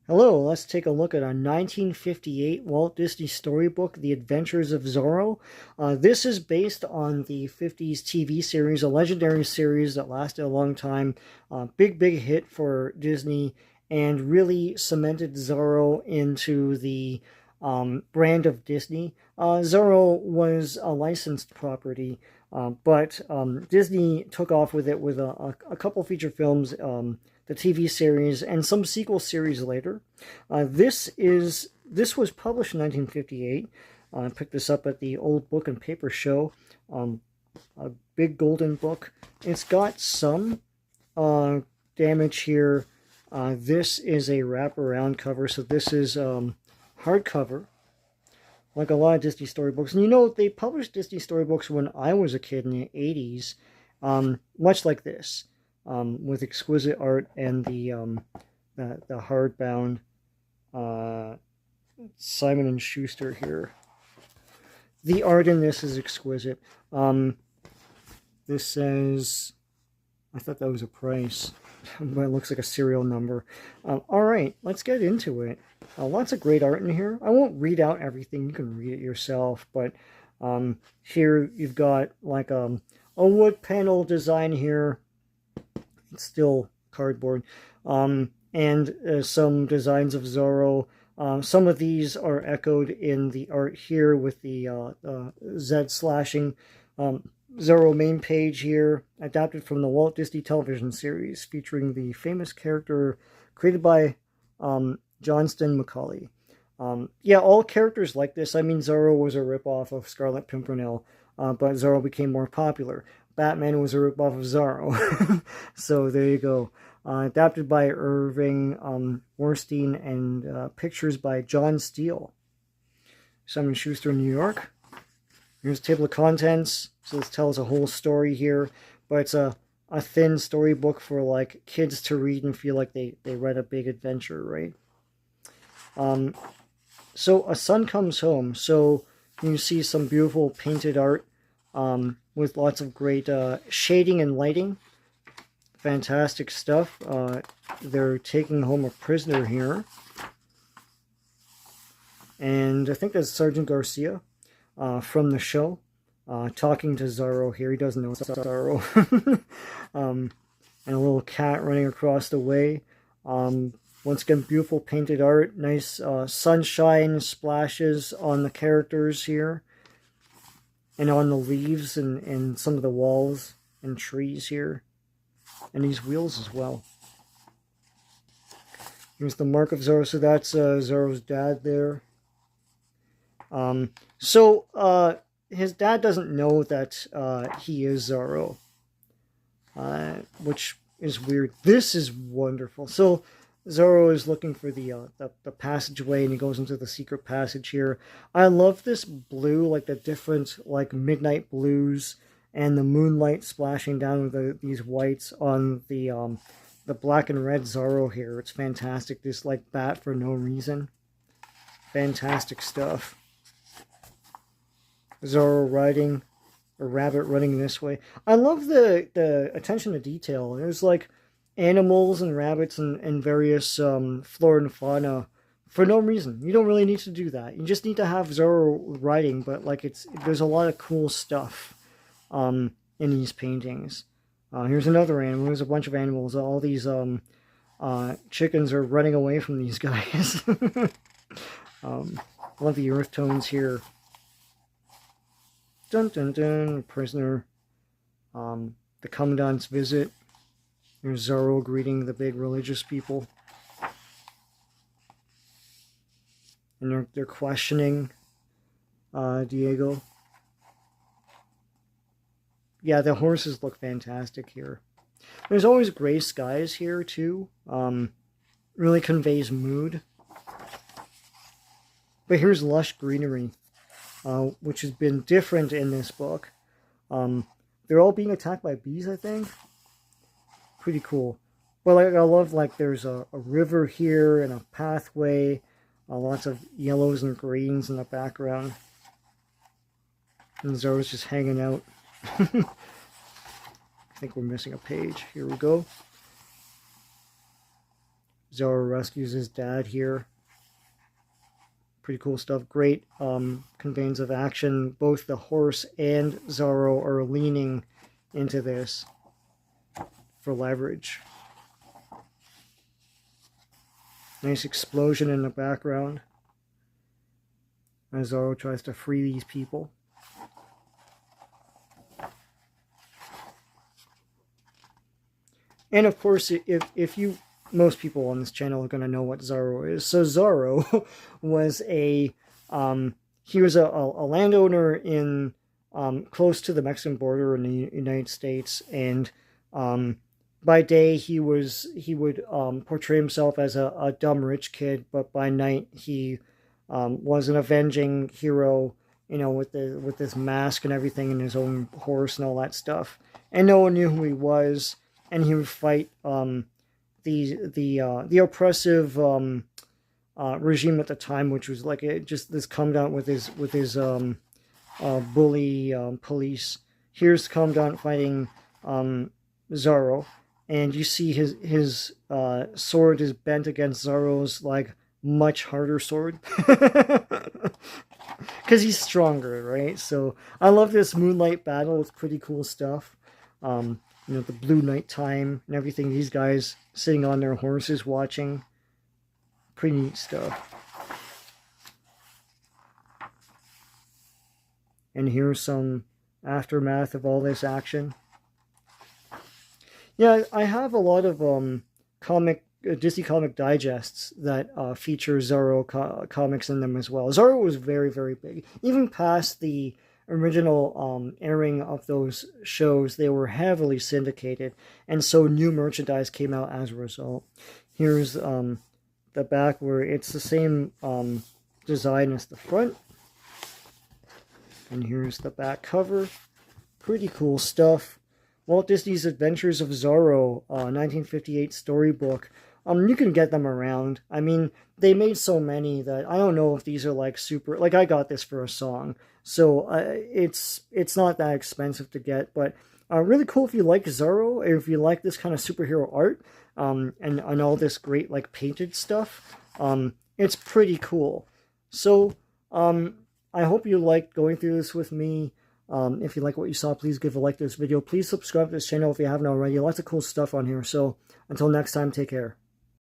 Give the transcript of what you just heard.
Hello, let's take a look at a 1958 Walt Disney storybook, The Adventures of Zorro. This is based on the 50s TV series, a legendary series that lasted a long time. Big hit for Disney and really cemented Zorro into the brand of Disney. Zorro was a licensed property, but Disney took off with it with a couple feature films, the TV series, and some sequel series later. This was published in 1958. I picked this up at the Old Book and Paper Show. A big golden book. It's got some damage here. This is a wraparound cover, so this is hardcover, like a lot of Disney storybooks. And you know, they published Disney storybooks when I was a kid in the 80s, much like this, with exquisite art and the hardbound Simon and Schuster here. The art in this is exquisite. This says, I thought that was a price, but it looks like a serial number. All right, let's get into it. Lots of great art in here. I won't read out everything. You can read it yourself, but here you've got like a wood panel design here. It's still cardboard. And some designs of Zorro. Some of these are echoed in the art here with the Z slashing. Zorro main page here, adapted from the Walt Disney television series, featuring the famous character created by Johnston Macaulay. Yeah, all characters like this. I mean, Zorro was a ripoff of Scarlet Pimpernel, but Zorro became more popular. Batman was a ripoff of Zorro. So there you go. Adapted by Irving Werstein and pictures by John Steele. Simon Schuster, New York. Here's a table of contents. So this tells a whole story here, but it's a thin storybook for like kids to read and feel like they read a big adventure, right? So a son comes home. So you see some beautiful painted art with lots of great shading and lighting. Fantastic stuff. They're taking home a prisoner here. And I think that's Sergeant Garcia from the show. Talking to Zorro here. He doesn't know it's Zorro. And a little cat running across the way. Once again, beautiful painted art. Nice sunshine splashes on the characters here. And on the leaves and some of the walls and trees here. And these wheels as well. Here's the mark of Zorro. So that's Zorro's dad there. His dad doesn't know that he is Zorro, which is weird. This is wonderful. So Zorro is looking for the passageway, and he goes into the secret passage here. I love this blue, like the different like midnight blues, and the moonlight splashing down with these whites on the black and red Zorro here. It's fantastic. This like bat for no reason. Fantastic stuff. Zorro riding a rabbit running this way. I love the attention to detail. There's like animals and rabbits and various flora and fauna for no reason. You don't really need to do that. You just need to have Zorro riding, but like there's a lot of cool stuff in these paintings. Here's another animal. There's a bunch of animals. All these chickens are running away from these guys. Love the earth tones here. Dun dun dun, prisoner. The commandant's visit. Here's Zorro greeting the big religious people. And they're questioning Diego. Yeah, the horses look fantastic here. There's always gray skies here too. Really conveys mood. But here's lush greenery. Which has been different in this book. They're all being attacked by bees, I think. Pretty cool. But like, I love like there's a river here and a pathway. Lots of yellows and greens in the background. And Zorro's just hanging out. I think we're missing a page. Here we go. Zorro rescues his dad here. Pretty cool stuff. Great conveyance of action. Both the horse and Zorro are leaning into this for leverage. Nice explosion in the background as Zorro tries to free these people. And of course, if you, most people on this channel are going to know what Zorro is. So Zorro was he was a landowner in close to the Mexican border in the United States, and by day he would portray himself as a dumb rich kid, but by night he was an avenging hero, you know, with this mask and everything, and his own horse and all that stuff. And no one knew who he was, and he would fight the oppressive regime at the time, which was like just this commandant with his bully police. Here's commandant fighting Zorro, and you see his sword is bent against Zorro's like much harder sword because he's stronger, right? So I love this moonlight battle. It's pretty cool stuff. You know, the blue nighttime and everything. These guys sitting on their horses watching. Pretty neat stuff. And here's some aftermath of all this action. Yeah, I have a lot of Disney comic digests that feature Zorro comics in them as well. Zorro was very, very big. Even past the original airing of those shows, they were heavily syndicated, and so new merchandise came out as a result. Here's the back, where it's the same design as the front, and here's the back cover. Pretty cool stuff. Walt Disney's Adventures of Zorro, 1958 storybook. You can get them around. I mean, they made so many that I don't know if these are like super, like I got this for a song, so it's not that expensive to get, but really cool if you like Zorro, or if you like this kind of superhero art, and all this great like painted stuff. It's pretty cool. So I hope you liked going through this with me. If you like what you saw, please give a like to this video. Please subscribe to this channel if you haven't already. Lots of cool stuff on here. So until next time, take care.